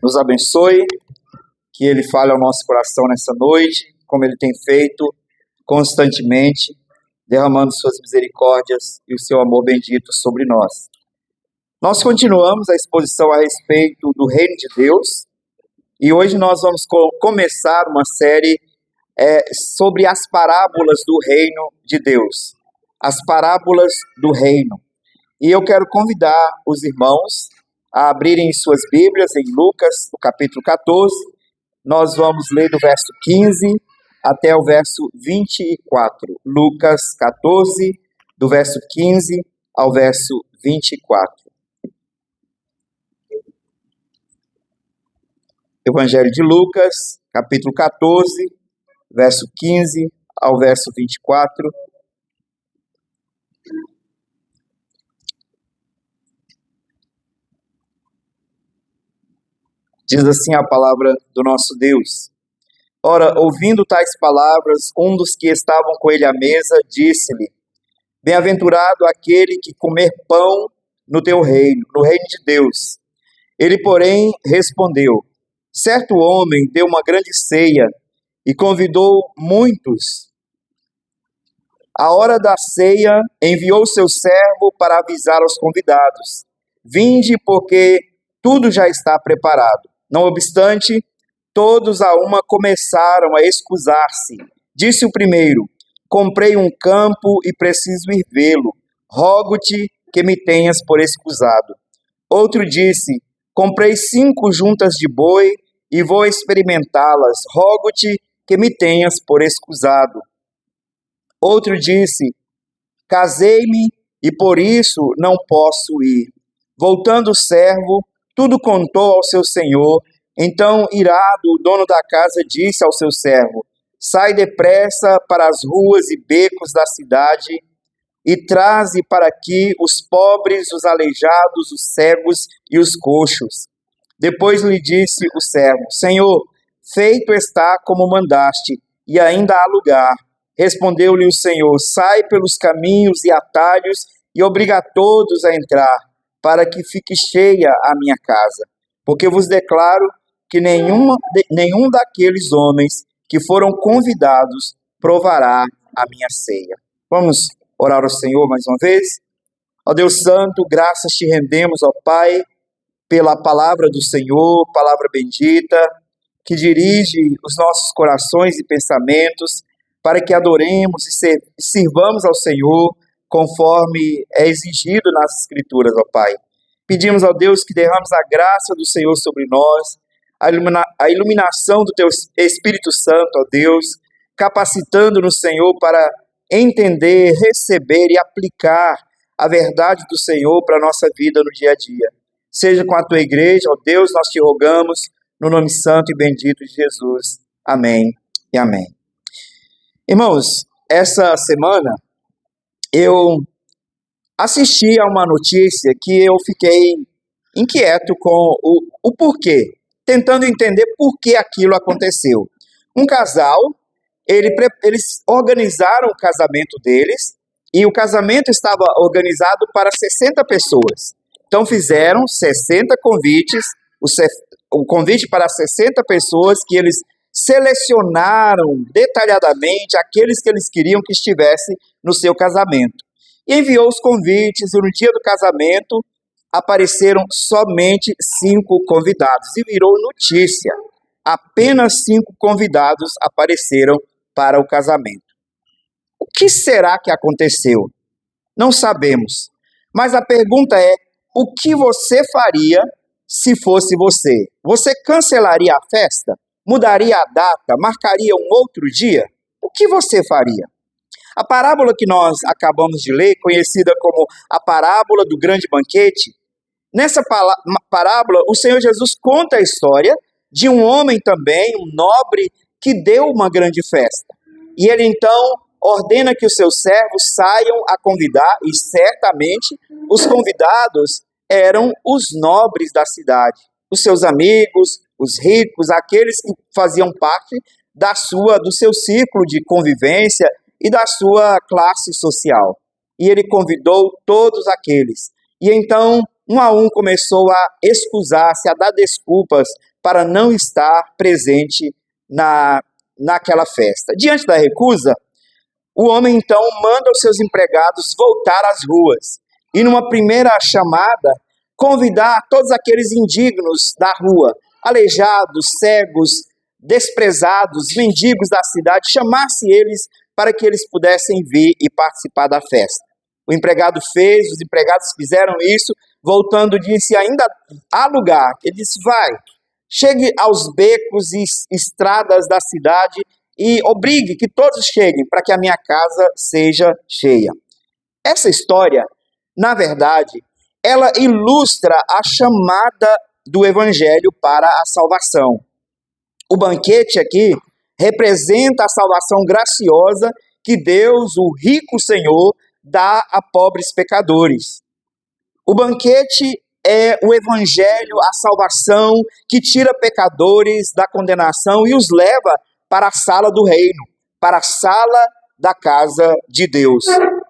nos abençoe, que Ele fale ao nosso coração nessa noite, como Ele tem feito constantemente, derramando suas misericórdias e o seu amor bendito sobre nós. Nós continuamos a exposição a respeito do Reino de Deus, e hoje nós vamos começar uma série sobre as parábolas do Reino de Deus. As parábolas do Reino. E eu quero convidar os irmãos a abrirem suas Bíblias em Lucas, no capítulo 14. Nós vamos ler do verso 15 até o verso 24. Lucas 14, do verso 15 ao verso 24. Evangelho de Lucas, capítulo 14, verso 15 ao verso 24. Diz assim a palavra do nosso Deus. Ora, ouvindo tais palavras, um dos que estavam com ele à mesa disse-lhe: Bem-aventurado aquele que comer pão no teu reino, no reino de Deus. Ele, porém, respondeu: Certo homem deu uma grande ceia e convidou muitos. À hora da ceia, enviou seu servo para avisar aos convidados: Vinde, porque tudo já está preparado. Não obstante, todos a uma começaram a excusar-se. Disse o primeiro: Comprei um campo e preciso ir vê-lo. Rogo-te que me tenhas por excusado. Outro disse: Comprei 5 juntas de boi e vou experimentá-las. Rogo-te que me tenhas por excusado. Outro disse: Casei-me e por isso não posso ir. Voltando o servo, tudo contou ao seu senhor. Então, irado, o dono da casa disse ao seu servo: Sai depressa para as ruas e becos da cidade e traze para aqui os pobres, os aleijados, os cegos e os coxos. Depois lhe disse o servo: Senhor, feito está como mandaste, e ainda há lugar. Respondeu-lhe o Senhor: Sai pelos caminhos e atalhos e obriga a todos a entrar, para que fique cheia a minha casa. Porque vos declaro que nenhum daqueles homens que foram convidados provará a minha ceia. Vamos orar ao Senhor mais uma vez? Ó Deus Santo, graças te rendemos, ó Pai, pela palavra do Senhor, palavra bendita, que dirige os nossos corações e pensamentos, para que adoremos e sirvamos ao Senhor, conforme é exigido nas Escrituras, ó Pai. Pedimos ao Deus que derrames a graça do Senhor sobre nós, a iluminação do Teu Espírito Santo, ó Deus, capacitando-nos, Senhor, para entender, receber e aplicar a verdade do Senhor para a nossa vida no dia a dia. Seja com a Tua igreja, ó Deus, nós te rogamos, no nome santo e bendito de Jesus. Amém e amém. Irmãos, essa semana eu assisti a uma notícia que eu fiquei inquieto com o porquê, tentando entender por que aquilo aconteceu. Um casal, eles organizaram o casamento deles, e o casamento estava organizado para 60 pessoas. Então fizeram 60 convites, o convite para 60 pessoas que eles selecionaram detalhadamente aqueles que eles queriam que estivessem no seu casamento. E enviou os convites, e no dia do casamento apareceram somente 5 convidados. E virou notícia. Apenas 5 convidados apareceram para o casamento. O que será que aconteceu? Não sabemos. Mas a pergunta é: o que você faria se fosse você? Você cancelaria a festa? Mudaria a data? Marcaria um outro dia? O que você faria? A parábola que nós acabamos de ler, conhecida como a parábola do grande banquete, nessa parábola o Senhor Jesus conta a história de um homem também, um nobre, que deu uma grande festa. E ele então ordena que os seus servos saiam a convidar, e certamente os convidados eram os nobres da cidade, os seus amigos, os ricos, aqueles que faziam parte do seu círculo de convivência e da sua classe social. E ele convidou todos aqueles. E então, um a um, começou a excusar-se, a dar desculpas para não estar presente naquela festa. Diante da recusa, o homem então manda os seus empregados voltar às ruas e, numa primeira chamada, convidar todos aqueles indignos da rua, aleijados, cegos, desprezados, mendigos da cidade, chamasse eles para que eles pudessem vir e participar da festa. O empregado fez, os empregados fizeram isso, voltando disse, ainda há lugar. Ele disse, vai, chegue aos becos e estradas da cidade e obrigue que todos cheguem para que a minha casa seja cheia. Essa história, na verdade, ela ilustra a chamada do Evangelho para a salvação. O banquete aqui representa a salvação graciosa que Deus, o rico Senhor, dá a pobres pecadores. O banquete é o Evangelho, a salvação que tira pecadores da condenação e os leva para a sala do reino, para a sala da casa de Deus.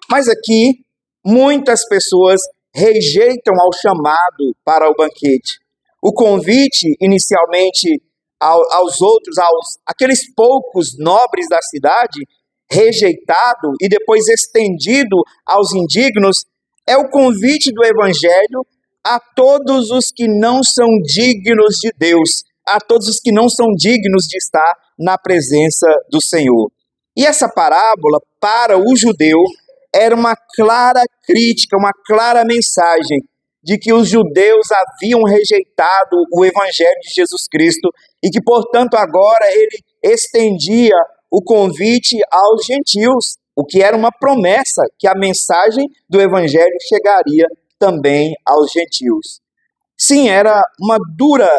Mas aqui, muitas pessoas rejeitam ao chamado para o banquete. O convite, inicialmente, aqueles poucos nobres da cidade, rejeitado e depois estendido aos indignos, é o convite do Evangelho a todos os que não são dignos de Deus, a todos os que não são dignos de estar na presença do Senhor. E essa parábola, para o judeu, era uma clara crítica, uma clara mensagem de que os judeus haviam rejeitado o Evangelho de Jesus Cristo e que, portanto, agora ele estendia o convite aos gentios, o que era uma promessa que a mensagem do Evangelho chegaria também aos gentios. Sim, era uma dura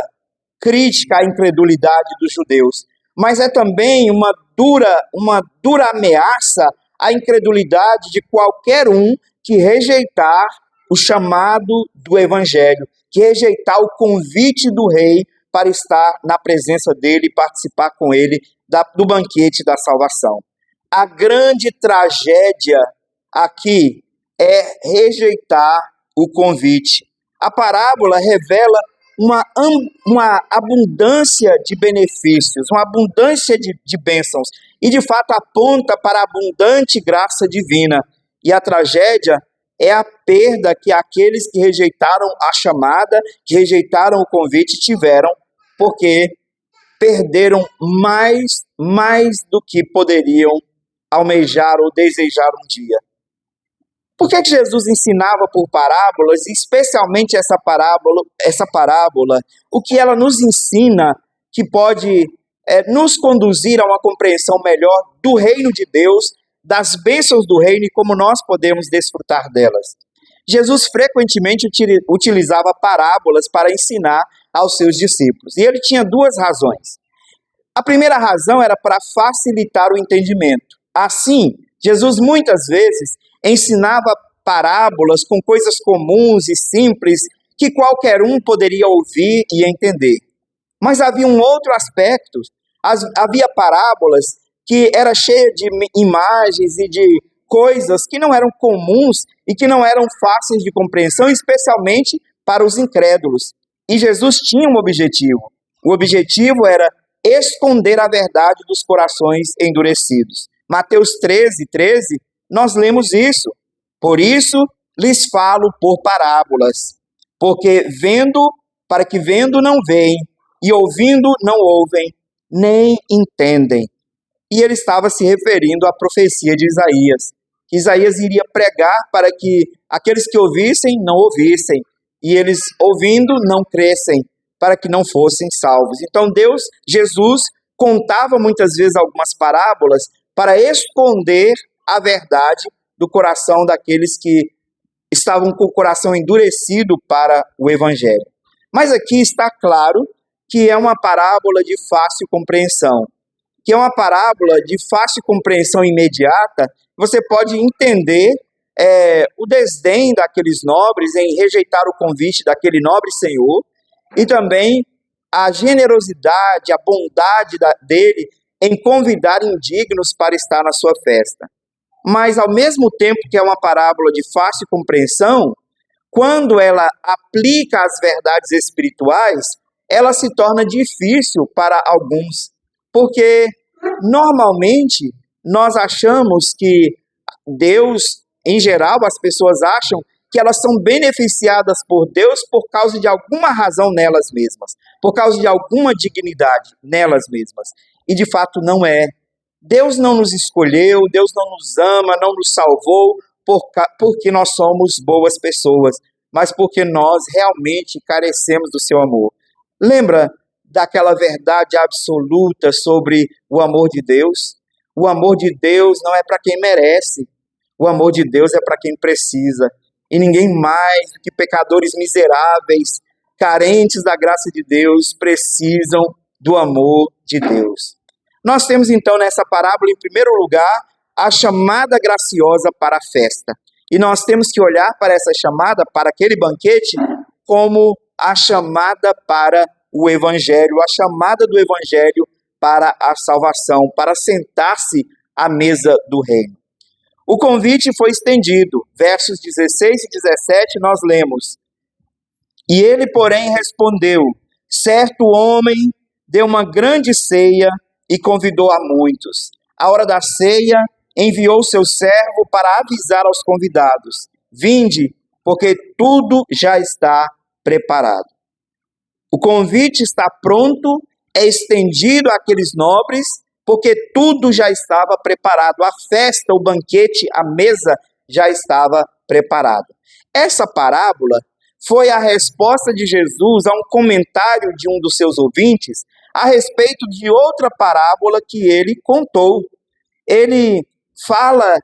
crítica à incredulidade dos judeus, mas é também uma dura ameaça à incredulidade de qualquer um que rejeitar o chamado do Evangelho, que rejeitar o convite do rei para estar na presença dele e participar com ele do banquete da salvação. A grande tragédia aqui é rejeitar o convite. A parábola revela uma abundância de benefícios, uma abundância de bênçãos, e de fato aponta para a abundante graça divina. E a tragédia é a perda que aqueles que rejeitaram a chamada, que rejeitaram o convite, tiveram, porque perderam mais do que poderiam almejar ou desejar um dia. Por que Jesus ensinava por parábolas, e especialmente essa parábola, o que ela nos ensina que pode nos conduzir a uma compreensão melhor do reino de Deus, das bênçãos do reino e como nós podemos desfrutar delas. Jesus frequentemente utilizava parábolas para ensinar aos seus discípulos, e ele tinha duas razões. A primeira razão era para facilitar o entendimento. Assim, Jesus muitas vezes ensinava parábolas com coisas comuns e simples que qualquer um poderia ouvir e entender. Mas havia um outro aspecto. Havia parábolas que era cheia de imagens e de coisas que não eram comuns e que não eram fáceis de compreensão, especialmente para os incrédulos. E Jesus tinha um objetivo. O objetivo era esconder a verdade dos corações endurecidos. Mateus 13, nós lemos isso. Por isso lhes falo por parábolas, para que vendo não veem, e ouvindo não ouvem, nem entendem. E ele estava se referindo à profecia de Isaías, que Isaías iria pregar para que aqueles que ouvissem não ouvissem, e eles ouvindo não crescem, para que não fossem salvos. Então Jesus contava muitas vezes algumas parábolas para esconder a verdade do coração daqueles que estavam com o coração endurecido para o Evangelho. Mas aqui está claro que é uma parábola de fácil compreensão, que é uma parábola de fácil compreensão imediata. Você pode entender o desdém daqueles nobres em rejeitar o convite daquele nobre senhor, e também a generosidade, a bondade dele em convidar indignos para estar na sua festa. Mas, ao mesmo tempo que é uma parábola de fácil compreensão, quando ela aplica as verdades espirituais, ela se torna difícil para alguns, porque normalmente nós achamos que Deus, em geral, as pessoas acham que elas são beneficiadas por Deus por causa de alguma razão nelas mesmas, por causa de alguma dignidade nelas mesmas. E de fato não é. Deus não nos escolheu, Deus não nos ama, não nos salvou porque nós somos boas pessoas, mas porque nós realmente carecemos do seu amor. Lembra daquela verdade absoluta sobre o amor de Deus? O amor de Deus não é para quem merece, o amor de Deus é para quem precisa. E ninguém mais do que pecadores miseráveis, carentes da graça de Deus, precisam do amor de Deus. Nós temos então nessa parábola, em primeiro lugar, a chamada graciosa para a festa. E nós temos que olhar para essa chamada, para aquele banquete, como a chamada para o Evangelho, a chamada do Evangelho para a salvação, para sentar-se à mesa do reino. O convite foi estendido. Versos 16 e 17 nós lemos: E ele, porém, respondeu: Certo homem deu uma grande ceia e convidou a muitos. À hora da ceia, enviou seu servo para avisar aos convidados: Vinde, porque tudo já está preparado. O convite está pronto, é estendido àqueles nobres, porque tudo já estava preparado. A festa, o banquete, a mesa já estava preparado. Essa parábola foi a resposta de Jesus a um comentário de um dos seus ouvintes a respeito de outra parábola que ele contou. Ele fala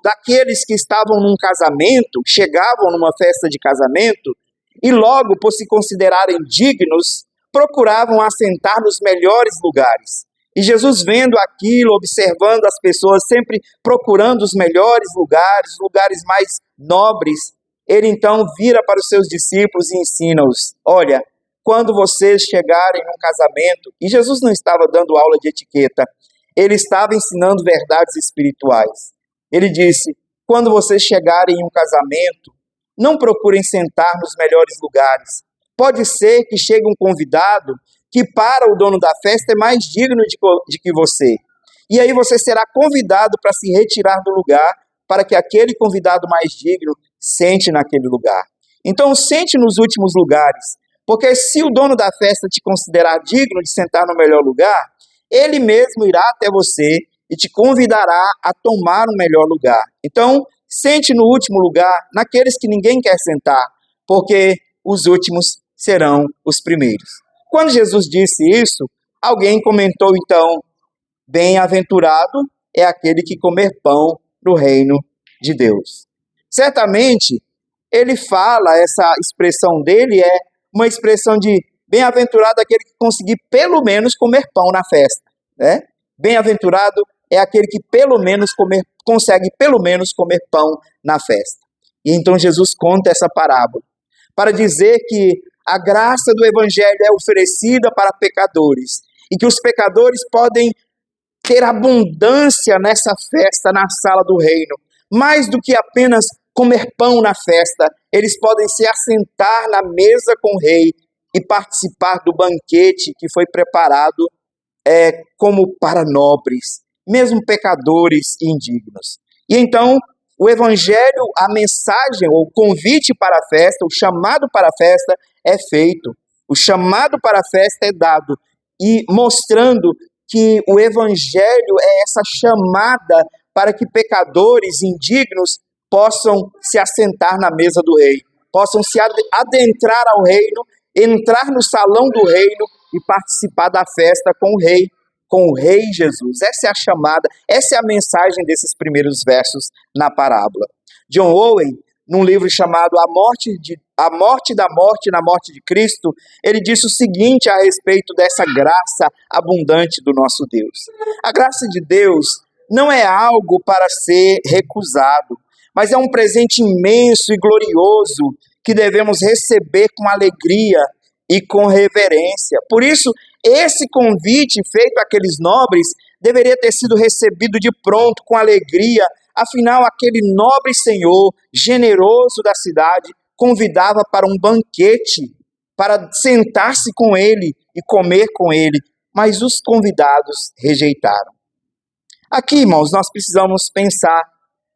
daqueles que estavam num casamento, chegavam numa festa de casamento, e logo, por se considerarem dignos, procuravam assentar nos melhores lugares. E Jesus, vendo aquilo, observando as pessoas sempre procurando os melhores lugares, lugares mais nobres, ele então vira para os seus discípulos e ensina-os: olha, quando vocês chegarem num casamento, e Jesus não estava dando aula de etiqueta, ele estava ensinando verdades espirituais. Ele disse: quando vocês chegarem em um casamento, não procurem sentar nos melhores lugares. Pode ser que chegue um convidado que para o dono da festa é mais digno de que você. E aí você será convidado para se retirar do lugar, para que aquele convidado mais digno sente naquele lugar. Então sente nos últimos lugares, porque se o dono da festa te considerar digno de sentar no melhor lugar, ele mesmo irá até você e te convidará a tomar um melhor lugar. Então, sente no último lugar, naqueles que ninguém quer sentar, porque os últimos serão os primeiros. Quando Jesus disse isso, alguém comentou então: bem-aventurado é aquele que comer pão no reino de Deus. Certamente, ele fala, essa expressão dele é uma expressão de bem-aventurado aquele que conseguir pelo menos comer pão na festa, né? Bem-aventurado é aquele que consegue pelo menos comer pão na festa. E então Jesus conta essa parábola para dizer que a graça do Evangelho é oferecida para pecadores e que os pecadores podem ter abundância nessa festa, na sala do reino. Mais do que apenas comer pão na festa, eles podem se assentar na mesa com o rei e participar do banquete que foi preparado como para nobres, mesmo pecadores e indignos. E então, o Evangelho, a mensagem, o convite para a festa, o chamado para a festa é feito. O chamado para a festa é dado, e mostrando que o Evangelho é essa chamada para que pecadores indignos possam se assentar na mesa do rei, possam se adentrar ao reino, entrar no salão do reino e participar da festa com o rei Jesus. Essa é a chamada, essa é a mensagem desses primeiros versos na parábola. John Owen, num livro chamado A Morte da Morte na Morte de Cristo, ele disse o seguinte a respeito dessa graça abundante do nosso Deus: a graça de Deus não é algo para ser recusado, mas é um presente imenso e glorioso que devemos receber com alegria e com reverência. Por isso, esse convite feito àqueles nobres deveria ter sido recebido de pronto, com alegria. Afinal, aquele nobre senhor, generoso da cidade, convidava para um banquete para sentar-se com ele e comer com ele, mas os convidados rejeitaram. Aqui, irmãos, nós precisamos pensar,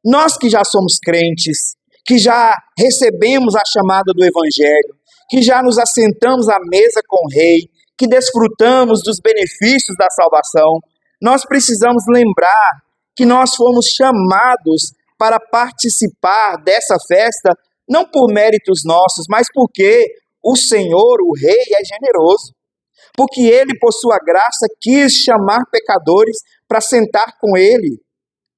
nós que já somos crentes, que já recebemos a chamada do Evangelho, que já nos assentamos à mesa com o Rei, que desfrutamos dos benefícios da salvação, nós precisamos lembrar que nós fomos chamados para participar dessa festa, não por méritos nossos, mas porque o Senhor, o Rei, é generoso. Porque Ele, por sua graça, quis chamar pecadores para sentar com Ele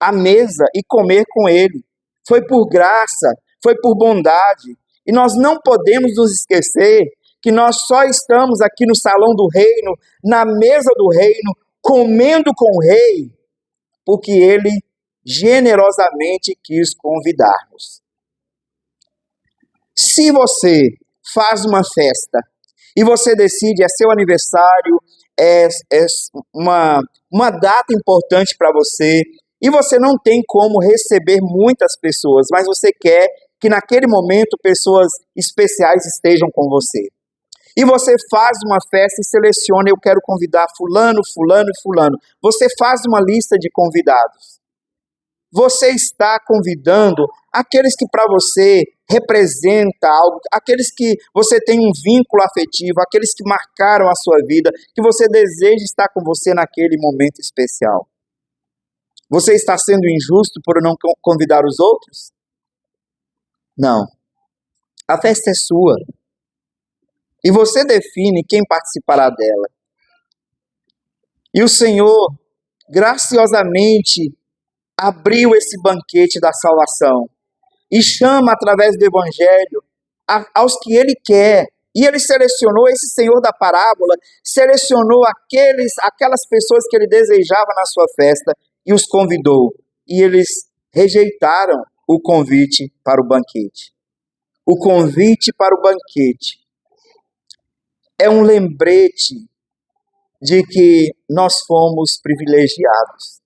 à mesa e comer com Ele. Foi por graça, foi por bondade. E nós não podemos nos esquecer que nós só estamos aqui no salão do reino, na mesa do reino, comendo com o Rei, porque Ele generosamente quis convidar-nos. Se você faz uma festa e você decide, é seu aniversário, é uma data importante para você, e você não tem como receber muitas pessoas, mas você quer que naquele momento pessoas especiais estejam com você. E você faz uma festa e seleciona, eu quero convidar fulano, fulano e fulano. Você faz uma lista de convidados. Você está convidando aqueles que para você representa algo, aqueles que você tem um vínculo afetivo, aqueles que marcaram a sua vida, que você deseja estar com você naquele momento especial. Você está sendo injusto por não convidar os outros? Não. A festa é sua. E você define quem participará dela. E o Senhor, graciosamente, abriu esse banquete da salvação e chama através do Evangelho aos que Ele quer. E Ele selecionou, esse Senhor da parábola, selecionou aquelas pessoas que Ele desejava na sua festa e os convidou. E eles rejeitaram o convite para o banquete. O convite para o banquete é um lembrete de que nós fomos privilegiados.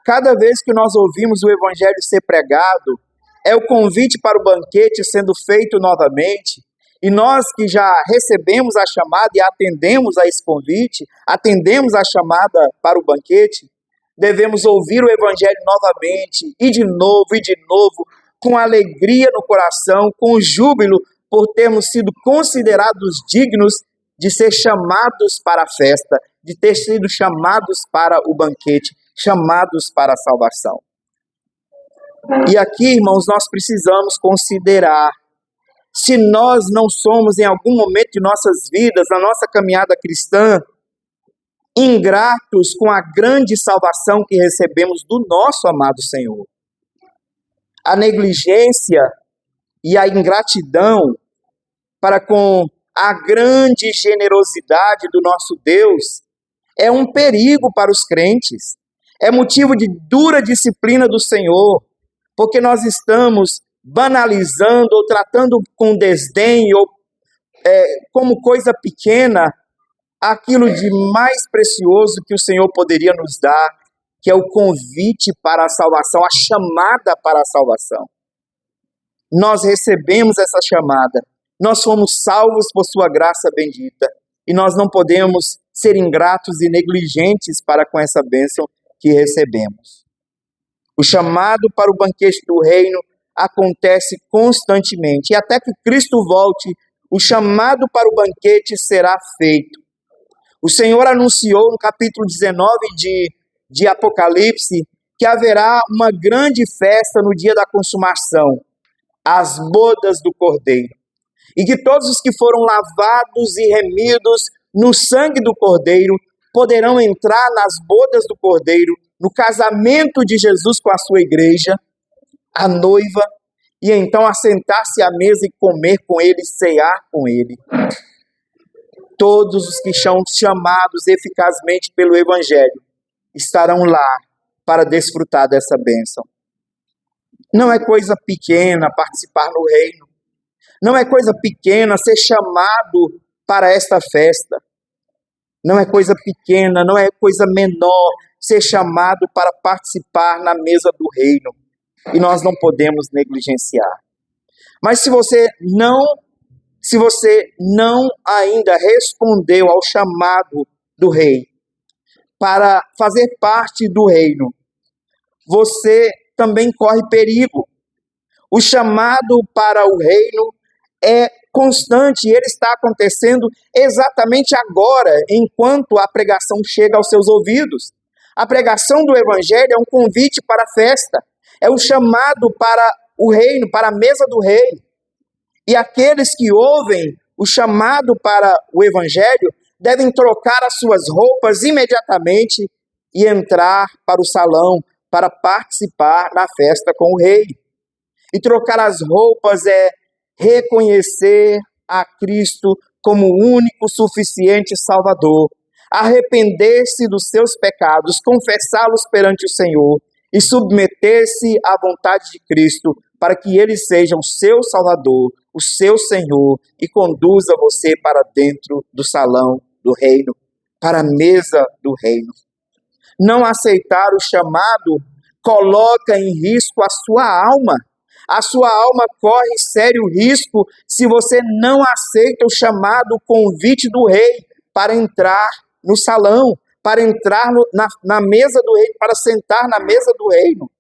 Cada vez que nós ouvimos o Evangelho ser pregado, é o convite para o banquete sendo feito novamente, e nós que já recebemos a chamada e atendemos a esse convite, atendemos a chamada para o banquete, devemos ouvir o Evangelho novamente, e de novo, com alegria no coração, com júbilo por termos sido considerados dignos de ser chamados para a festa, de ter sido chamados para o banquete, chamados para a salvação. E aqui, irmãos, nós precisamos considerar, se nós não somos em algum momento de nossas vidas, na nossa caminhada cristã, ingratos com a grande salvação que recebemos do nosso amado Senhor. A negligência e a ingratidão para com a grande generosidade do nosso Deus é um perigo para os crentes, é motivo de dura disciplina do Senhor, porque nós estamos banalizando ou tratando com desdém ou como coisa pequena aquilo de mais precioso que o Senhor poderia nos dar, que é o convite para a salvação, a chamada para a salvação. Nós recebemos essa chamada, nós fomos salvos por sua graça bendita, e nós não podemos ser ingratos e negligentes para com essa bênção que recebemos. O chamado para o banquete do reino acontece constantemente, e até que Cristo volte, o chamado para o banquete será feito. O Senhor anunciou no capítulo 19 de Apocalipse que haverá uma grande festa no dia da consumação, as bodas do Cordeiro, e que todos os que foram lavados e remidos no sangue do Cordeiro poderão entrar nas bodas do Cordeiro, no casamento de Jesus com a sua igreja, a noiva, e então assentar-se à mesa e comer com ele, cear com ele. Todos os que são chamados eficazmente pelo Evangelho estarão lá para desfrutar dessa bênção. Não é coisa pequena participar no reino. Não é coisa pequena ser chamado para esta festa. Não é coisa pequena, não é coisa menor ser chamado para participar na mesa do reino. E nós não podemos negligenciar. Mas se você não se você não ainda respondeu ao chamado do rei para fazer parte do reino, você também corre perigo. O chamado para o reino é constante, ele está acontecendo exatamente agora, enquanto a pregação chega aos seus ouvidos. A pregação do evangelho é um convite para a festa, é um chamado para o reino, para a mesa do rei. E aqueles que ouvem o chamado para o evangelho devem trocar as suas roupas imediatamente e entrar para o salão para participar na festa com o rei. E trocar as roupas é reconhecer a Cristo como o único suficiente Salvador, arrepender-se dos seus pecados, confessá-los perante o Senhor e submeter-se à vontade de Cristo para que Ele seja o seu Salvador, o seu Senhor e conduza você para dentro do salão do reino, para a mesa do reino. Não aceitar o chamado coloca em risco a sua alma. A sua alma corre sério risco se você não aceita o chamado, o convite do rei para entrar no salão, para entrar na mesa do reino, para sentar na mesa do reino.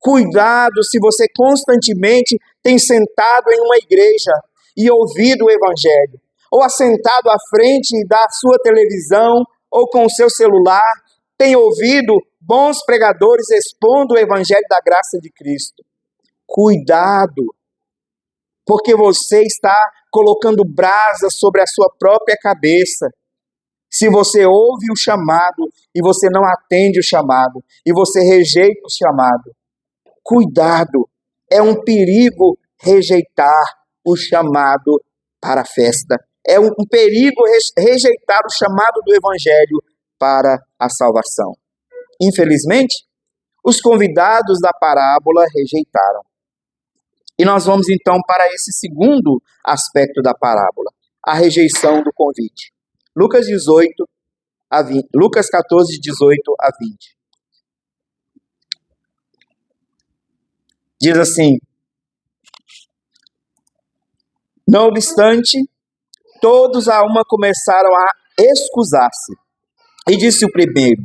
Cuidado se você constantemente tem sentado em uma igreja e ouvido o evangelho, ou assentado à frente da sua televisão ou com o seu celular, tem ouvido bons pregadores expondo o evangelho da graça de Cristo. Cuidado, porque você está colocando brasa sobre a sua própria cabeça. Se você ouve o chamado e você não atende o chamado, e você rejeita o chamado, cuidado, é um perigo rejeitar o chamado para a festa. É um perigo rejeitar o chamado do evangelho para a salvação. Infelizmente, os convidados da parábola rejeitaram. E nós vamos então para esse segundo aspecto da parábola, a rejeição do convite. Lucas 14, 18 a 20. Diz assim: não obstante, todos a uma começaram a excusar-se. E disse o primeiro: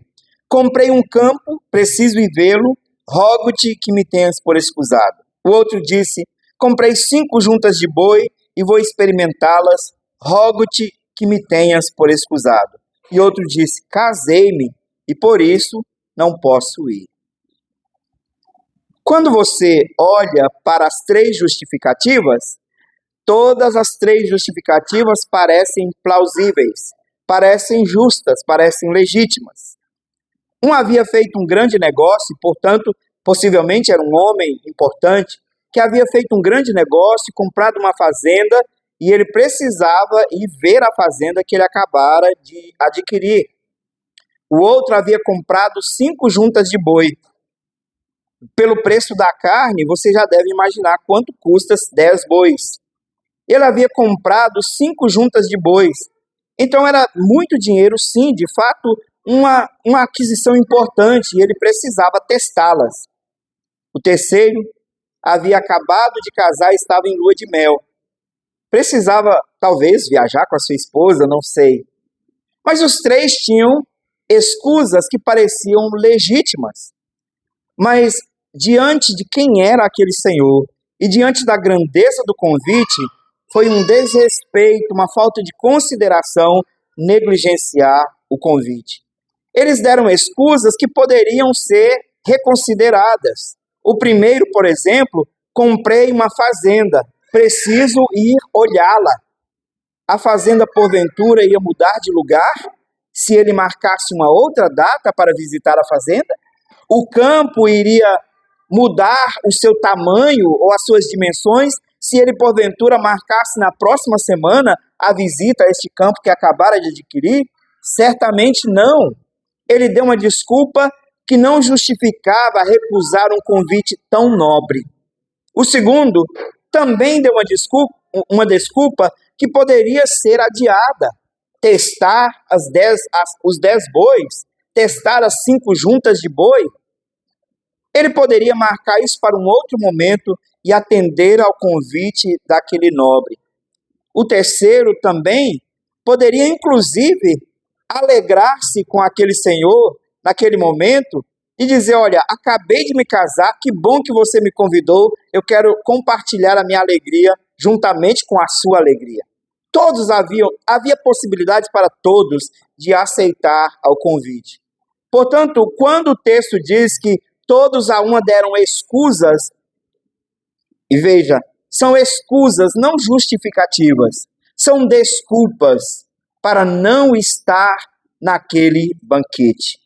comprei um campo, preciso ir vê-lo, rogo-te que me tenhas por escusado. O outro disse: comprei 5 juntas de boi e vou experimentá-las, rogo-te que me tenhas por escusado. E outro disse: casei-me e por isso não posso ir. Quando você olha para as 3 justificativas, todas as 3 justificativas parecem plausíveis, parecem justas, parecem legítimas. Um havia feito um grande negócio, portanto, possivelmente era um homem importante, que havia feito um grande negócio, comprado uma fazenda, e ele precisava ir ver a fazenda que ele acabara de adquirir. O outro havia comprado 5 juntas de boi. Pelo preço da carne, você já deve imaginar quanto custa 10 bois. Ele havia comprado 5 juntas de bois. Então era muito dinheiro, sim, de fato, uma aquisição importante, e ele precisava testá-las. O terceiro havia acabado de casar e estava em lua de mel. Precisava, talvez, viajar com a sua esposa, não sei. Mas os 3 tinham escusas que pareciam legítimas. Mas, diante de quem era aquele senhor e diante da grandeza do convite, foi um desrespeito, uma falta de consideração negligenciar o convite. Eles deram escusas que poderiam ser reconsideradas. O primeiro, por exemplo, comprei uma fazenda, preciso ir olhá-la. A fazenda, porventura, ia mudar de lugar se ele marcasse uma outra data para visitar a fazenda? O campo iria mudar o seu tamanho ou as suas dimensões se ele, porventura, marcasse na próxima semana a visita a este campo que acabara de adquirir? Certamente não. Ele deu uma desculpa que não justificava recusar um convite tão nobre. O segundo também deu uma desculpa que poderia ser adiada. Testar os 10 bois, testar as 5 juntas de boi. Ele poderia marcar isso para um outro momento e atender ao convite daquele nobre. o terceiro também poderia, inclusive, alegrar-se com aquele senhor naquele momento e dizer: olha, acabei de me casar, que bom que você me convidou, eu quero compartilhar a minha alegria juntamente com a sua alegria. Havia possibilidade para todos de aceitar ao convite. Portanto, quando o texto diz que todos a uma deram escusas, e veja, são escusas, não justificativas, são desculpas para não estar naquele banquete.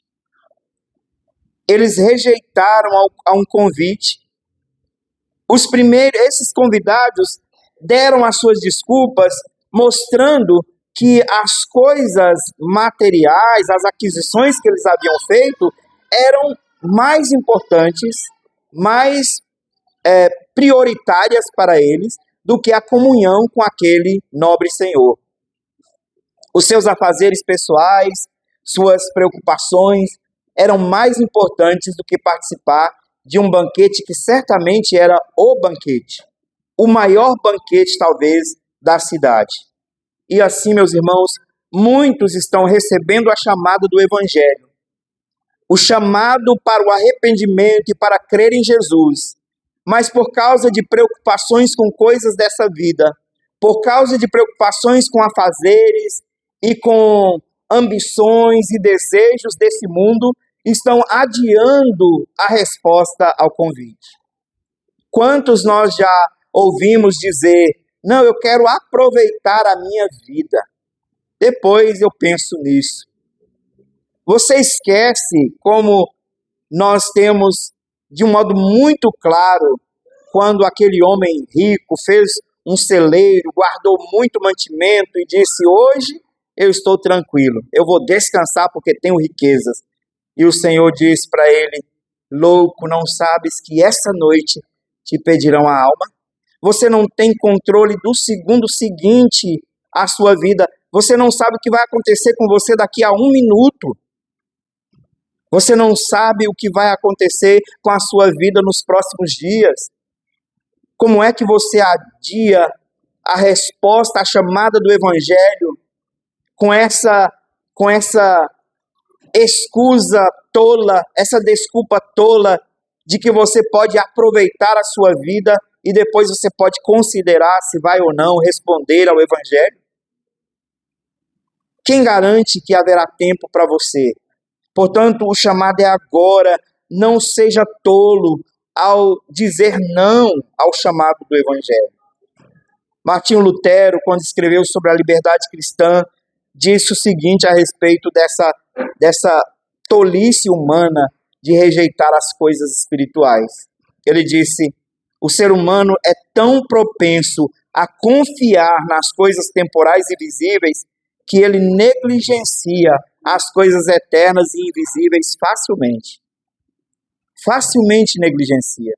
Eles rejeitaram a um convite. Esses convidados deram as suas desculpas, mostrando que as coisas materiais, as aquisições que eles haviam feito, eram mais importantes, mais prioritárias para eles do que a comunhão com aquele nobre Senhor. Os seus afazeres pessoais, suas preocupações eram mais importantes do que participar de um banquete que certamente era o banquete, o maior banquete talvez da cidade. E assim, meus irmãos, muitos estão recebendo a chamada do Evangelho, o chamado para o arrependimento e para crer em Jesus, mas por causa de preocupações com coisas dessa vida, por causa de preocupações com afazeres e com ambições e desejos desse mundo, estão adiando a resposta ao convite. Quantos nós já ouvimos dizer: não, eu quero aproveitar a minha vida, depois eu penso nisso. Você esquece como nós temos, de um modo muito claro, quando aquele homem rico fez um celeiro, guardou muito mantimento e disse: hoje eu estou tranquilo, eu vou descansar porque tenho riquezas. E o Senhor disse para ele: louco, não sabes que essa noite te pedirão a alma? Você não tem controle do segundo seguinte à sua vida. Você não sabe o que vai acontecer com você daqui a 1 minuto. Você não sabe o que vai acontecer com a sua vida nos próximos dias. Como é que você adia a resposta à chamada do Evangelho com essa escusa tola, essa desculpa tola de que você pode aproveitar a sua vida e depois você pode considerar se vai ou não responder ao Evangelho? Quem garante que haverá tempo para você? Portanto, o chamado é agora. Não seja tolo ao dizer não ao chamado do Evangelho. Martinho Lutero, quando escreveu sobre a liberdade cristã, disse o seguinte a respeito dessa tolice humana de rejeitar as coisas espirituais. Ele disse: o ser humano é tão propenso a confiar nas coisas temporais e visíveis que ele negligencia as coisas eternas e invisíveis facilmente. Facilmente negligencia.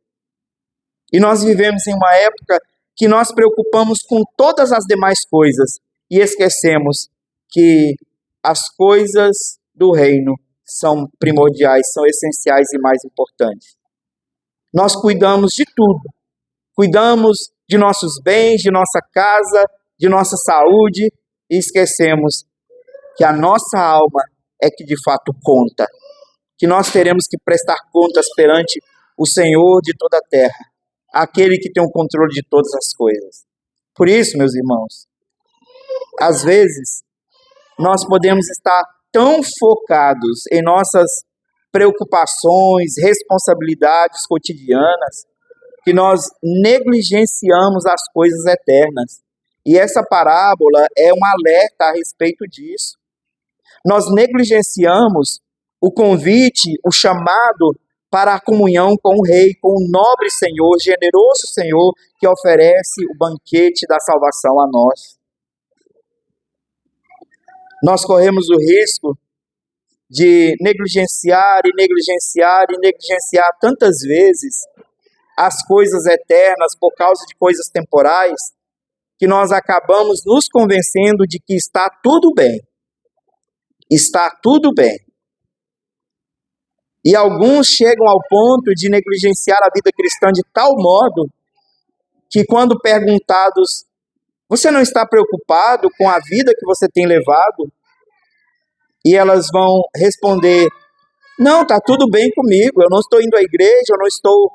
E nós vivemos em uma época que nós preocupamos com todas as demais coisas e esquecemos que as coisas do reino são primordiais, são essenciais e mais importantes. Nós cuidamos de tudo. Cuidamos de nossos bens, de nossa casa, de nossa saúde e esquecemos que a nossa alma é que de fato conta, que nós teremos que prestar contas perante o Senhor de toda a terra, aquele que tem o controle de todas as coisas. Por isso, meus irmãos, às vezes nós podemos estar tão focados em nossas preocupações, responsabilidades cotidianas, que nós negligenciamos as coisas eternas. E essa parábola é um alerta a respeito disso. Nós negligenciamos o convite, o chamado para a comunhão com o Rei, com o nobre Senhor, generoso Senhor, que oferece o banquete da salvação a nós. Nós corremos o risco de negligenciar tantas vezes as coisas eternas por causa de coisas temporais, que nós acabamos nos convencendo de que está tudo bem. Está tudo bem. E alguns chegam ao ponto de negligenciar a vida cristã de tal modo que, quando perguntados: Você não está preocupado com a vida que você tem levado? E elas vão responder: não, está tudo bem comigo, eu não estou indo à igreja, eu não estou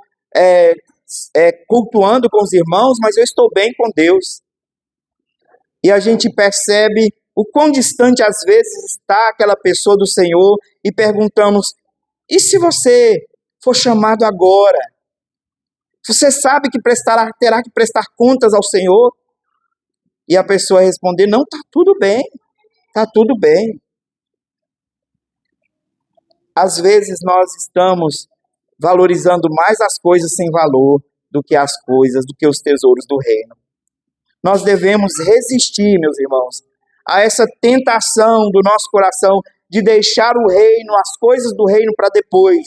cultuando com os irmãos, mas eu estou bem com Deus. E a gente percebe o quão distante às vezes está aquela pessoa do Senhor e perguntamos: e se você for chamado agora? Você sabe que terá que prestar contas ao Senhor? E a pessoa responder: não, está tudo bem, está tudo bem. Às vezes nós estamos valorizando mais as coisas sem valor do que os tesouros do reino. Nós devemos resistir, meus irmãos, a essa tentação do nosso coração de deixar o reino, as coisas do reino para depois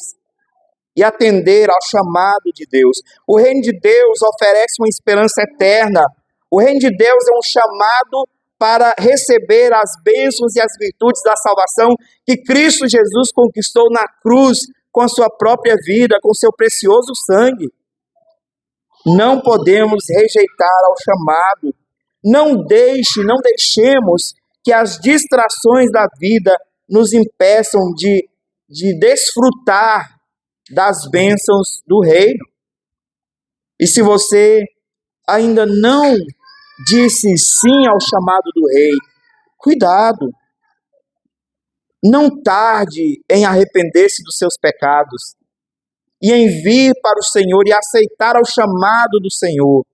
e atender ao chamado de Deus. O reino de Deus oferece uma esperança eterna. O reino de Deus é um chamado para receber as bênçãos e as virtudes da salvação que Cristo Jesus conquistou na cruz com a sua própria vida, com seu precioso sangue. Não podemos rejeitar ao chamado. Não deixemos que as distrações da vida nos impeçam de desfrutar das bênçãos do reino. E se você ainda não disse sim ao chamado do rei, cuidado. Não tarde em arrepender-se dos seus pecados e em vir para o Senhor e aceitar ao chamado do Senhor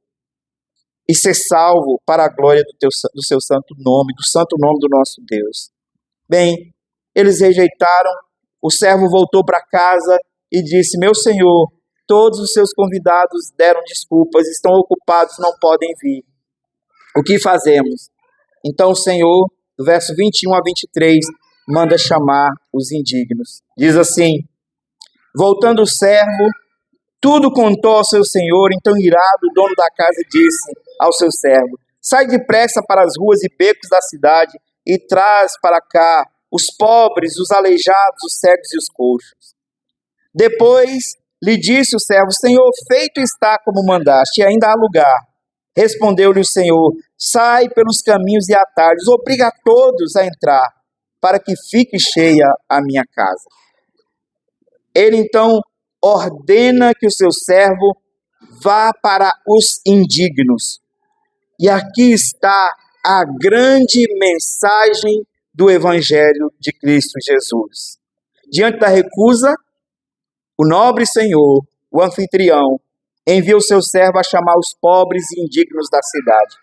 e ser salvo para a glória do seu santo nome, do santo nome do nosso Deus. Bem, eles rejeitaram, o servo voltou para casa e disse: meu senhor, todos os seus convidados deram desculpas, estão ocupados, não podem vir. O que fazemos? Então o Senhor, do verso 21 a 23, manda chamar os indignos. Diz assim: voltando o servo, tudo contou ao seu senhor, então irado, o dono da casa disse ao seu servo: sai depressa para as ruas e becos da cidade e traz para cá os pobres, os aleijados, os cegos e os coxos. Depois lhe disse o servo: Senhor, feito está como mandaste, e ainda há lugar. Respondeu-lhe o Senhor: sai pelos caminhos e atalhos, obriga a todos a entrar, para que fique cheia a minha casa. Ele então ordena que o seu servo vá para os indignos. E aqui está a grande mensagem do Evangelho de Cristo Jesus. Diante da recusa, o nobre Senhor, o anfitrião, envia o seu servo a chamar os pobres e indignos da cidade.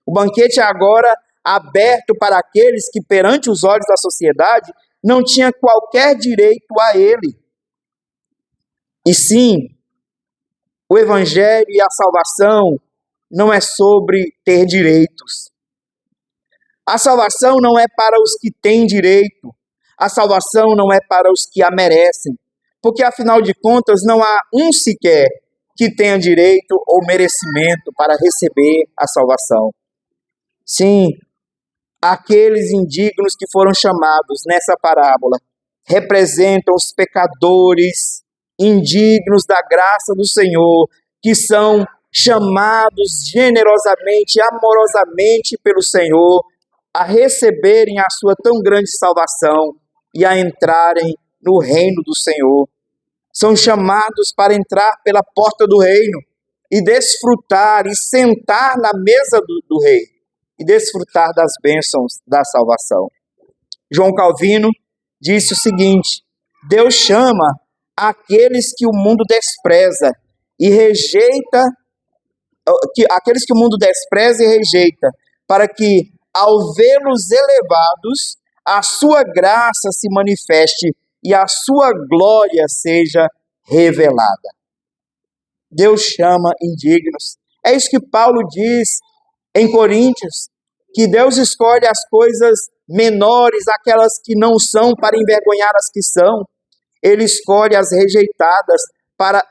O banquete é agora aberto para aqueles que, perante os olhos da sociedade, não tinham qualquer direito a ele. E sim, o Evangelho e a salvação não é sobre ter direitos. A salvação não é para os que têm direito. A salvação não é para os que a merecem. Porque, afinal de contas, não há um sequer que tenha direito ou merecimento para receber a salvação. Sim, aqueles indignos que foram chamados nessa parábola representam os pecadores indignos da graça do Senhor, que são chamados generosamente, amorosamente pelo Senhor a receberem a sua tão grande salvação e a entrarem no reino do Senhor. São chamados para entrar pela porta do reino e desfrutar e sentar na mesa do rei e desfrutar das bênçãos da salvação. João Calvino disse o seguinte: Deus chama aqueles que o mundo despreza e rejeita, aqueles que o mundo despreza e rejeita, para que, ao vê-los elevados, a sua graça se manifeste e a sua glória seja revelada. Deus chama indignos. É isso que Paulo diz em Coríntios, que Deus escolhe as coisas menores, aquelas que não são, para envergonhar as que são. Ele escolhe as rejeitadas para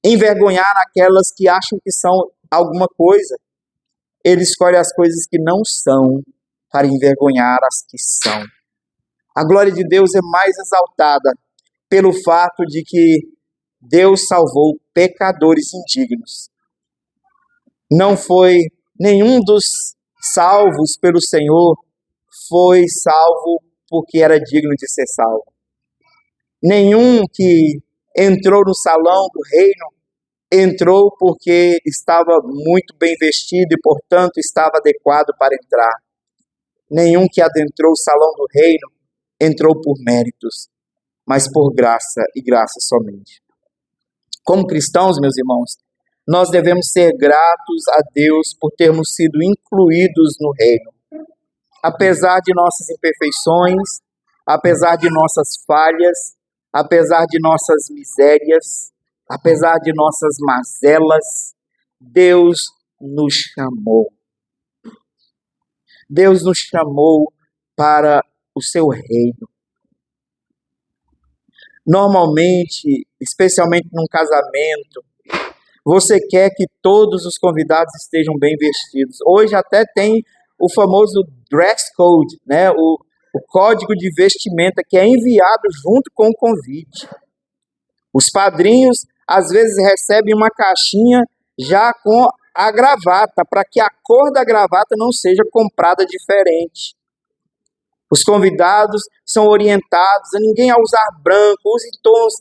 envergonhar aquelas que acham que são alguma coisa. Ele escolhe as coisas que não são para envergonhar as que são. A glória de Deus é mais exaltada pelo fato de que Deus salvou pecadores indignos. Não Nenhum dos salvos pelo Senhor foi salvo porque era digno de ser salvo. Nenhum que entrou no salão do reino entrou porque estava muito bem vestido e, portanto, estava adequado para entrar. Nenhum que adentrou o salão do reino entrou por méritos, mas por graça e graça somente. Como cristãos, meus irmãos, nós devemos ser gratos a Deus por termos sido incluídos no reino. Apesar de nossas imperfeições, apesar de nossas falhas, apesar de nossas misérias, apesar de nossas mazelas, Deus nos chamou. Deus nos chamou para o seu reino. Normalmente, especialmente num casamento, você quer que todos os convidados estejam bem vestidos. Hoje até tem o famoso dress code, né? O código de vestimenta que é enviado junto com o convite. Os padrinhos às vezes recebem uma caixinha já com a gravata, para que a cor da gravata não seja comprada diferente. Os convidados são orientados a ninguém a usar branco, use tons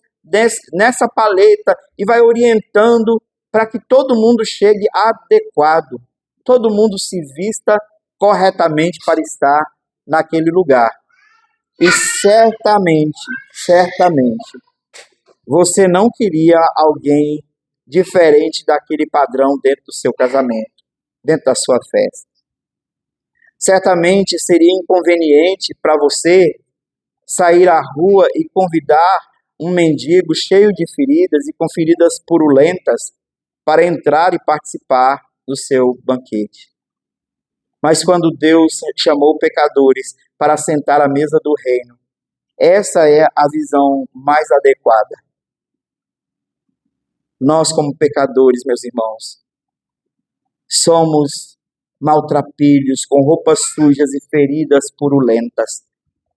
nessa paleta e vai orientando para que todo mundo chegue adequado, todo mundo se vista corretamente para estar naquele lugar. E certamente, você não queria alguém diferente daquele padrão dentro do seu casamento, dentro da sua festa. Certamente seria inconveniente para você sair à rua e convidar um mendigo cheio de feridas e com feridas purulentas para entrar e participar do seu banquete. Mas quando Deus chamou pecadores para sentar à mesa do reino, essa é a visão mais adequada. Nós, como pecadores, meus irmãos, somos maltrapilhos, com roupas sujas e feridas purulentas.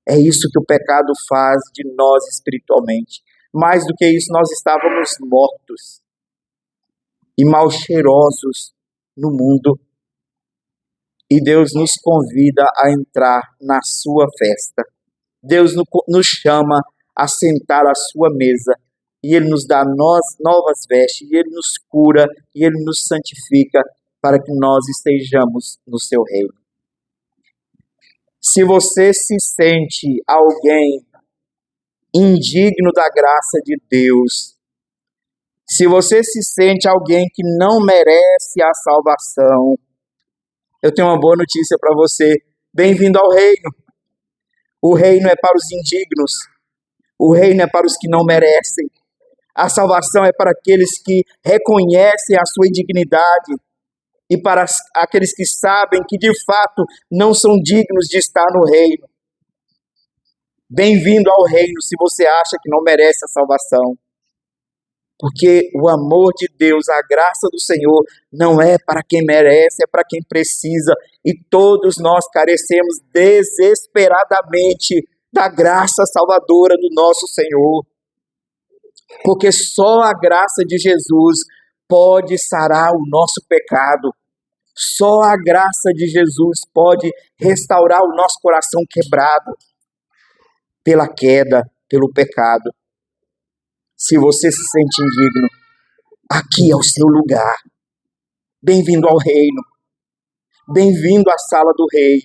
É isso que o pecado faz de nós espiritualmente. Mais do que isso, nós estávamos mortos e mal cheirosos no mundo. E Deus nos convida a entrar na sua festa. Deus nos chama a sentar à sua mesa. E Ele nos dá novas vestes, e Ele nos cura, e Ele nos santifica para que nós estejamos no seu reino. Se você se sente alguém indigno da graça de Deus, se você se sente alguém que não merece a salvação, eu tenho uma boa notícia para você. Bem-vindo ao reino. O reino é para os indignos. O reino é para os que não merecem. A salvação é para aqueles que reconhecem a sua indignidade e para aqueles que sabem que de fato não são dignos de estar no reino. Bem-vindo ao reino se você acha que não merece a salvação. Porque o amor de Deus, a graça do Senhor, não é para quem merece, é para quem precisa. E todos nós carecemos desesperadamente da graça salvadora do nosso Senhor. Porque só a graça de Jesus pode sarar o nosso pecado. Só a graça de Jesus pode restaurar o nosso coração quebrado pela queda, pelo pecado. Se você se sente indigno, aqui é o seu lugar. Bem-vindo ao reino. Bem-vindo à sala do rei.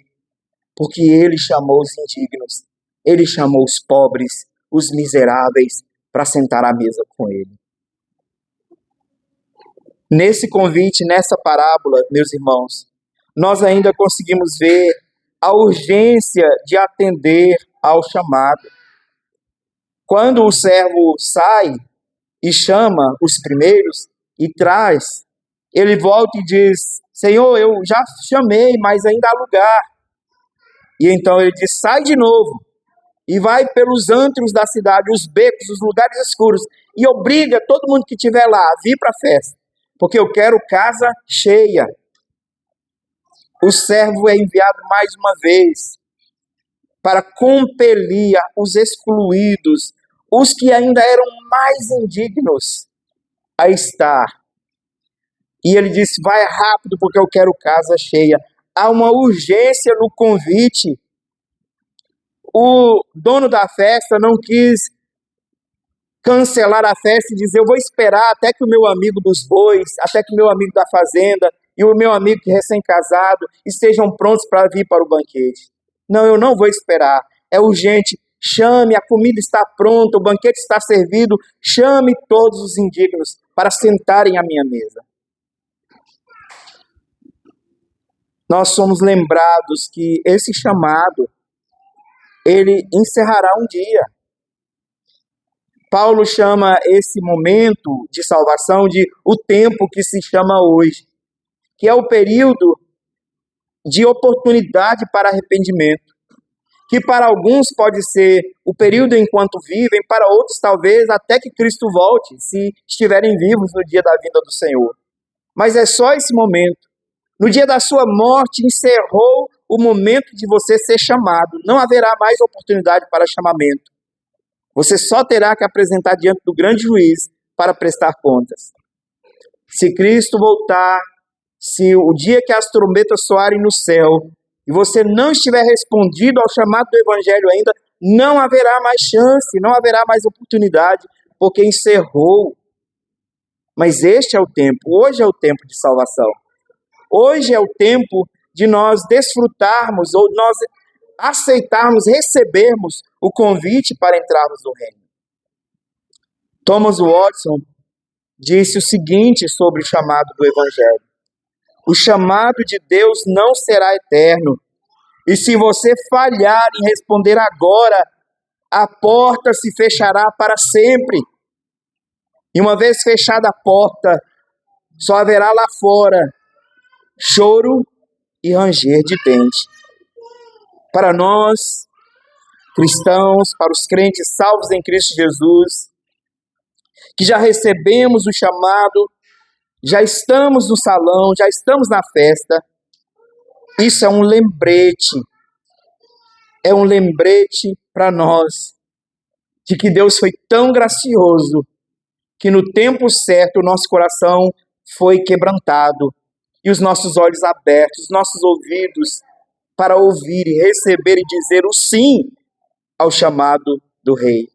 Porque Ele chamou os indignos. Ele chamou os pobres, os miseráveis, para sentar à mesa com Ele. Nesse convite, nessa parábola, meus irmãos, nós ainda conseguimos ver a urgência de atender ao chamado. Quando o servo sai e chama os primeiros e traz, ele volta e diz: Senhor, eu já chamei, mas ainda há lugar. E então ele diz: sai de novo e vai pelos antros da cidade, os becos, os lugares escuros, e obriga todo mundo que estiver lá a vir para a festa, porque eu quero casa cheia. O servo é enviado mais uma vez para compelir os excluídos, os que ainda eram mais indignos, a estar E ele disse, vai rápido porque eu quero casa cheia. Há uma urgência no convite. O dono da festa não quis cancelar a festa e dizer, eu vou esperar até que o meu amigo dos bois, até que o meu amigo da fazenda e o meu amigo recém-casado estejam prontos para vir para o banquete. Não, eu não vou esperar. É urgente. Chame, a comida está pronta, o banquete está servido. Chame todos os indignos para sentarem à minha mesa. Nós somos lembrados que esse chamado, ele encerrará um dia. Paulo chama esse momento de salvação de o tempo que se chama hoje, que é o período de oportunidade para arrependimento, que para alguns pode ser o período enquanto vivem, para outros talvez até que Cristo volte, se estiverem vivos no dia da vinda do Senhor. Mas é só esse momento. No dia da sua morte, encerrou o momento de você ser chamado. Não haverá mais oportunidade para chamamento. Você só terá que apresentar diante do grande juiz para prestar contas. Se Cristo voltar, se o dia que as trombetas soarem no céu, e você não estiver respondido ao chamado do Evangelho ainda, não haverá mais chance, não haverá mais oportunidade, porque encerrou. Mas este é o tempo, hoje é o tempo de salvação. Hoje é o tempo de nós desfrutarmos ou nós aceitarmos, recebermos o convite para entrarmos no reino. Thomas Watson disse o seguinte sobre o chamado do Evangelho. O chamado de Deus não será eterno. E se você falhar em responder agora, a porta se fechará para sempre. E uma vez fechada a porta, só haverá lá fora choro e ranger de dente. Para nós, cristãos, para os crentes salvos em Cristo Jesus, que já recebemos o chamado, já estamos no salão, já estamos na festa, isso é um lembrete para nós, de que Deus foi tão gracioso, que no tempo certo o nosso coração foi quebrantado, e os nossos olhos abertos, os nossos ouvidos para ouvir e receber e dizer o sim ao chamado do Rei.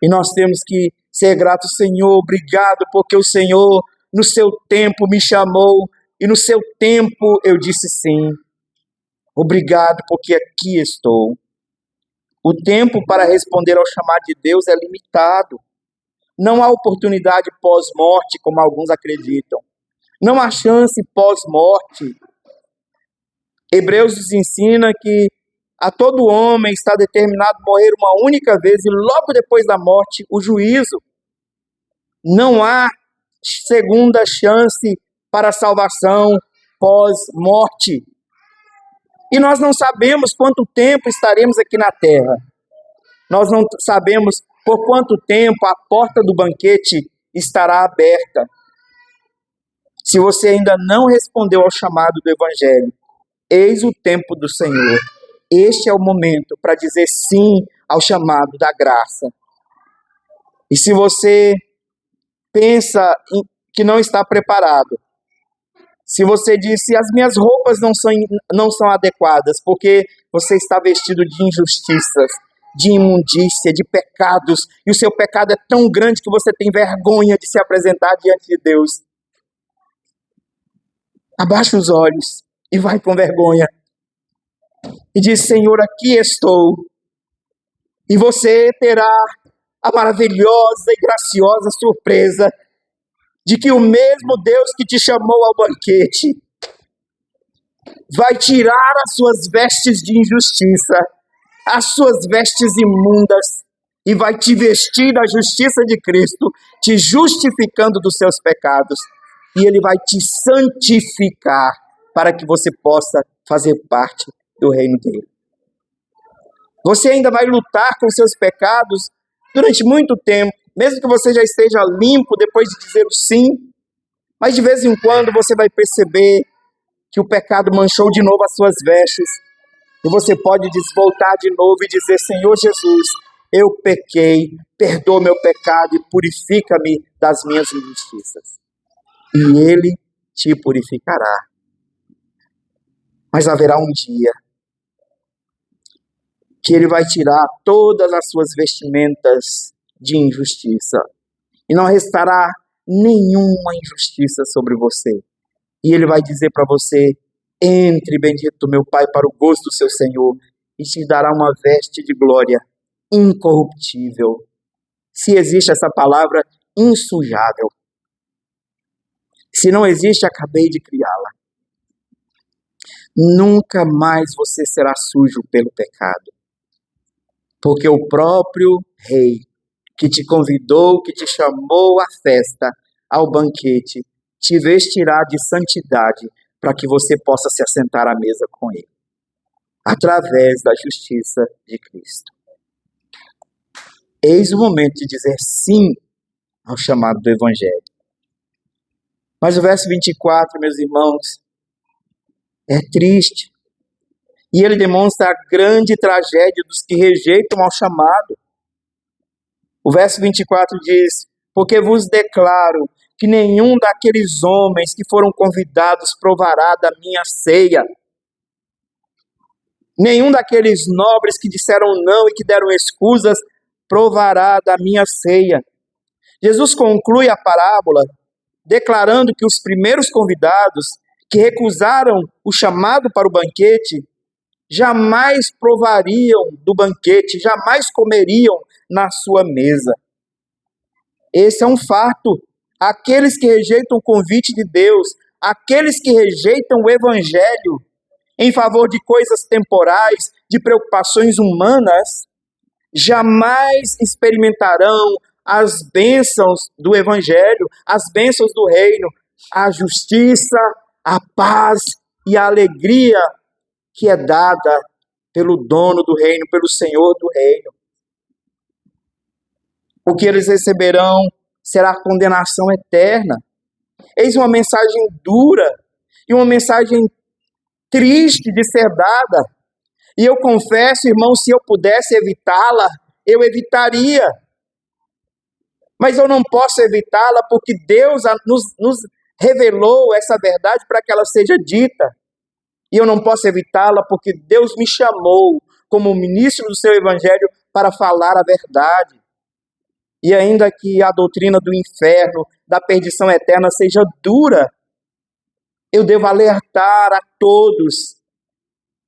E nós temos que ser gratos, Senhor, obrigado, porque o Senhor no seu tempo me chamou e no seu tempo eu disse sim. Obrigado, porque aqui estou. O tempo para responder ao chamado de Deus é limitado. Não há oportunidade pós-morte, como alguns acreditam. Não há chance pós-morte. Hebreus nos ensina que a todo homem está determinado morrer uma única vez e logo depois da morte o juízo. Não há segunda chance para a salvação pós-morte. E nós não sabemos quanto tempo estaremos aqui na terra. Nós não sabemos por quanto tempo a porta do banquete estará aberta. Se você ainda não respondeu ao chamado do Evangelho, eis o tempo do Senhor. Este é o momento para dizer sim ao chamado da graça. E se você pensa que não está preparado, se você disse, as minhas roupas não são adequadas, porque você está vestido de injustiças, de imundícia, de pecados, e o seu pecado é tão grande que você tem vergonha de se apresentar diante de Deus. Abaixa os olhos e vai com vergonha. E diz, Senhor, aqui estou. E você terá a maravilhosa e graciosa surpresa de que o mesmo Deus que te chamou ao banquete vai tirar as suas vestes de injustiça, as suas vestes imundas, e vai te vestir da justiça de Cristo, te justificando dos seus pecados. E Ele vai te santificar para que você possa fazer parte do reino dele. Você ainda vai lutar com seus pecados durante muito tempo, mesmo que você já esteja limpo depois de dizer o sim, mas de vez em quando você vai perceber que o pecado manchou de novo as suas vestes, e você pode voltar de novo e dizer, Senhor Jesus, eu pequei, perdoa meu pecado e purifica-me das minhas injustiças. e ele te purificará. Mas haverá um dia que ele vai tirar todas as suas vestimentas de injustiça, e não restará nenhuma injustiça sobre você. E ele vai dizer para você: entre, bendito meu Pai, para o gozo do seu Senhor, e te dará uma veste de glória incorruptível. Se existe essa palavra, insujável. Se não existe, acabei de criá-la. Nunca mais você será sujo pelo pecado. Porque o próprio Rei que te convidou, que te chamou à festa, ao banquete, te vestirá de santidade para que você possa se assentar à mesa com ele, através da justiça de Cristo. Eis o momento de dizer sim ao chamado do Evangelho. Mas o verso 24, meus irmãos, é triste. E ele demonstra a grande tragédia dos que rejeitam ao chamado. O verso 24 diz: porque vos declaro que nenhum daqueles homens que foram convidados provará da minha ceia. Nenhum daqueles nobres que disseram não e que deram escusas provará da minha ceia. Jesus conclui a parábola declarando que os primeiros convidados que recusaram o chamado para o banquete jamais provariam do banquete, jamais comeriam na sua mesa. Esse é um fato. Aqueles que rejeitam o convite de Deus, aqueles que rejeitam o Evangelho em favor de coisas temporais, de preocupações humanas, jamais experimentarão as bênçãos do Evangelho, as bênçãos do reino, a justiça, a paz e a alegria que é dada pelo dono do reino, pelo Senhor do reino. O que eles receberão será a condenação eterna. Eis uma mensagem dura e uma mensagem triste de ser dada. E eu confesso, irmão, se eu pudesse evitá-la, eu evitaria. Mas eu não posso evitá-la porque Deus nos revelou essa verdade para que ela seja dita. E eu não posso evitá-la porque Deus me chamou como ministro do seu evangelho para falar a verdade. E ainda que a doutrina do inferno, da perdição eterna seja dura, eu devo alertar a todos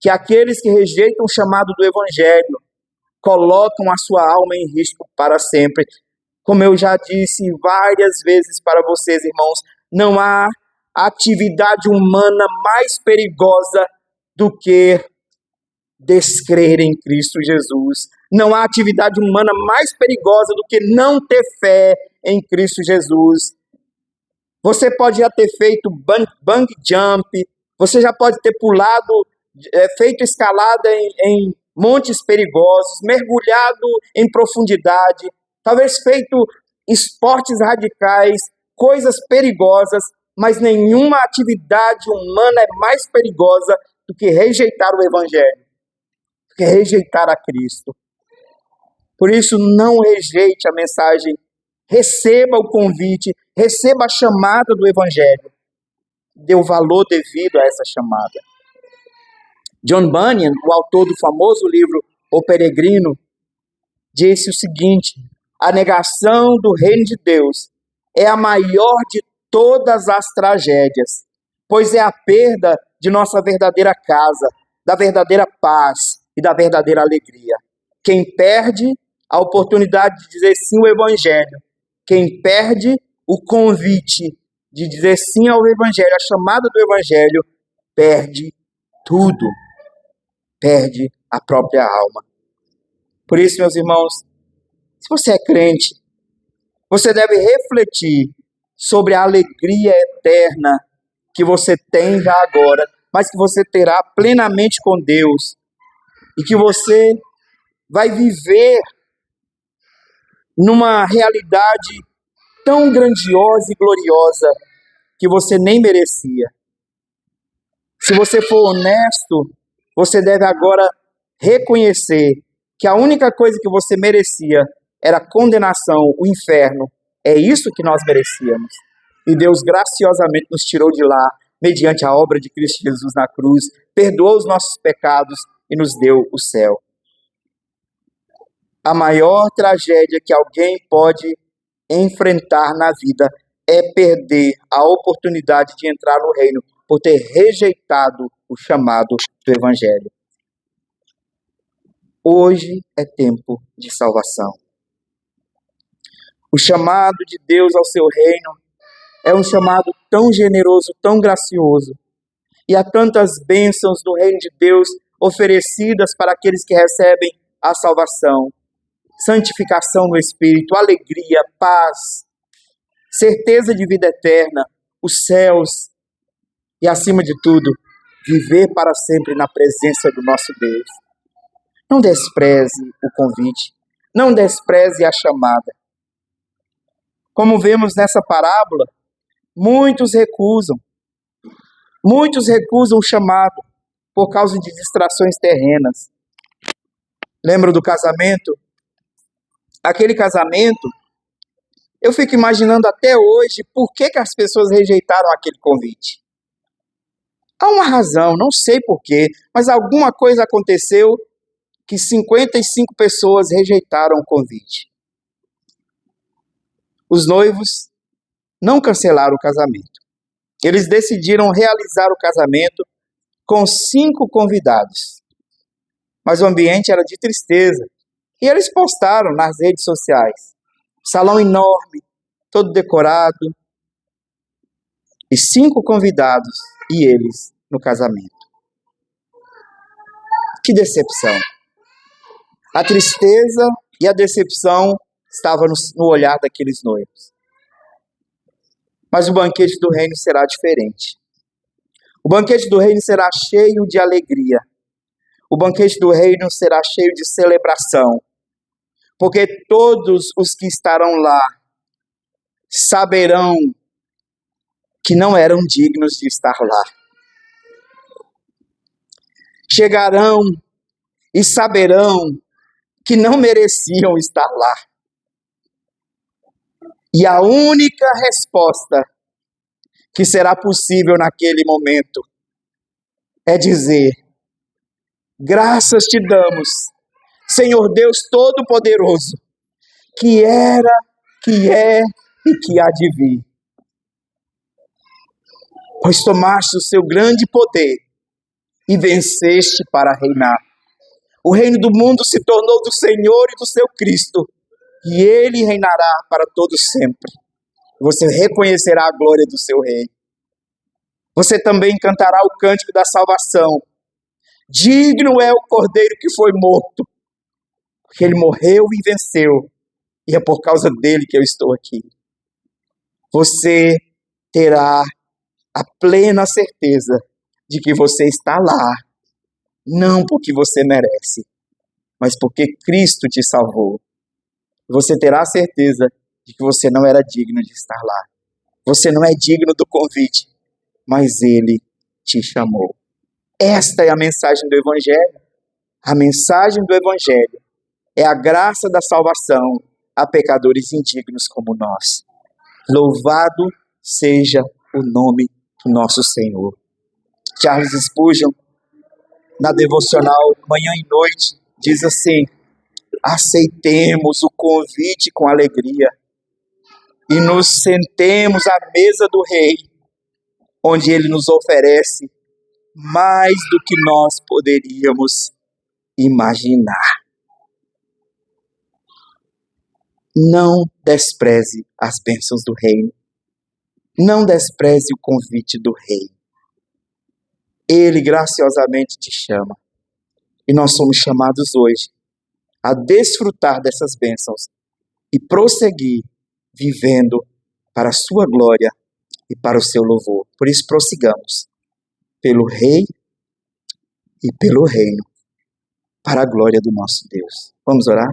que aqueles que rejeitam o chamado do evangelho colocam a sua alma em risco para sempre. Como eu já disse várias vezes para vocês, irmãos, não há atividade humana mais perigosa do que descrer em Cristo Jesus. Não há atividade humana mais perigosa do que não ter fé em Cristo Jesus. Você pode já ter feito bang jump, você já pode ter pulado, feito escalada em montes perigosos, mergulhado em profundidade, talvez feito esportes radicais, coisas perigosas, mas nenhuma atividade humana é mais perigosa do que rejeitar o Evangelho, do que rejeitar a Cristo. Por isso, não rejeite a mensagem, receba o convite, receba a chamada do Evangelho, dê o valor devido a essa chamada. John Bunyan, o autor do famoso livro O Peregrino, disse o seguinte: a negação do reino de Deus é a maior de todas as tragédias, pois é a perda de nossa verdadeira casa, da verdadeira paz e da verdadeira alegria. Quem perde a oportunidade de dizer sim ao Evangelho, quem perde o convite de dizer sim ao Evangelho, a chamada do Evangelho, perde tudo, perde a própria alma. Por isso, meus irmãos, se você é crente, você deve refletir sobre a alegria eterna que você tem já agora, mas que você terá plenamente com Deus, e que você vai viver numa realidade tão grandiosa e gloriosa que você nem merecia. Se você for honesto, você deve agora reconhecer que a única coisa que você merecia era a condenação, o inferno. É isso que nós merecíamos. E Deus graciosamente nos tirou de lá, mediante a obra de Cristo Jesus na cruz, perdoou os nossos pecados e nos deu o céu. A maior tragédia que alguém pode enfrentar na vida é perder a oportunidade de entrar no reino por ter rejeitado o chamado do Evangelho. Hoje é tempo de salvação. O chamado de Deus ao seu reino é um chamado tão generoso, tão gracioso. E há tantas bênçãos do reino de Deus oferecidas para aqueles que recebem a salvação. Santificação no Espírito, alegria, paz, certeza de vida eterna, os céus e, acima de tudo, viver para sempre na presença do nosso Deus. Não despreze o convite, não despreze a chamada. Como vemos nessa parábola, muitos recusam o chamado por causa de distrações terrenas. Lembra do casamento? Aquele casamento, eu fico imaginando até hoje por que as pessoas rejeitaram aquele convite. Há uma razão, não sei porquê, mas alguma coisa aconteceu que 55 pessoas rejeitaram o convite. Os noivos não cancelaram o casamento. Eles decidiram realizar o casamento com 5 convidados. Mas o ambiente era de tristeza. E eles postaram nas redes sociais. Salão enorme, todo decorado. E 5 convidados e eles no casamento. Que decepção. A tristeza e a decepção estavam no olhar daqueles noivos. Mas o banquete do reino será diferente. O banquete do reino será cheio de alegria. O banquete do reino será cheio de celebração. Porque todos os que estarão lá saberão que não eram dignos de estar lá. Chegarão e saberão que não mereciam estar lá. E a única resposta que será possível naquele momento é dizer: graças te damos, Senhor Deus Todo-Poderoso, que era, que é e que há de vir. Pois tomaste o seu grande poder e venceste para reinar. O reino do mundo se tornou do Senhor e do seu Cristo, e ele reinará para todo sempre. Você reconhecerá a glória do seu rei. Você também cantará o cântico da salvação. Digno é o Cordeiro que foi morto, porque ele morreu e venceu, e é por causa dele que eu estou aqui. Você terá a plena certeza de que você está lá, não porque você merece, mas porque Cristo te salvou. Você terá a certeza de que você não era digno de estar lá. Você não é digno do convite, mas Ele te chamou. Esta é a mensagem do Evangelho. A mensagem do Evangelho é a graça da salvação a pecadores indignos como nós. Louvado seja o nome do nosso Senhor. Charles Spurgeon, na devocional Manhã e Noite, diz assim: aceitemos o convite com alegria e nos sentemos à mesa do Rei, onde Ele nos oferece mais do que nós poderíamos imaginar. Não despreze as bênçãos do reino. Não despreze o convite do Rei. Ele graciosamente te chama. E nós somos chamados hoje a desfrutar dessas bênçãos e prosseguir vivendo para a sua glória e para o seu louvor. Por isso, prossigamos pelo Rei e pelo reino, para a glória do nosso Deus. Vamos orar?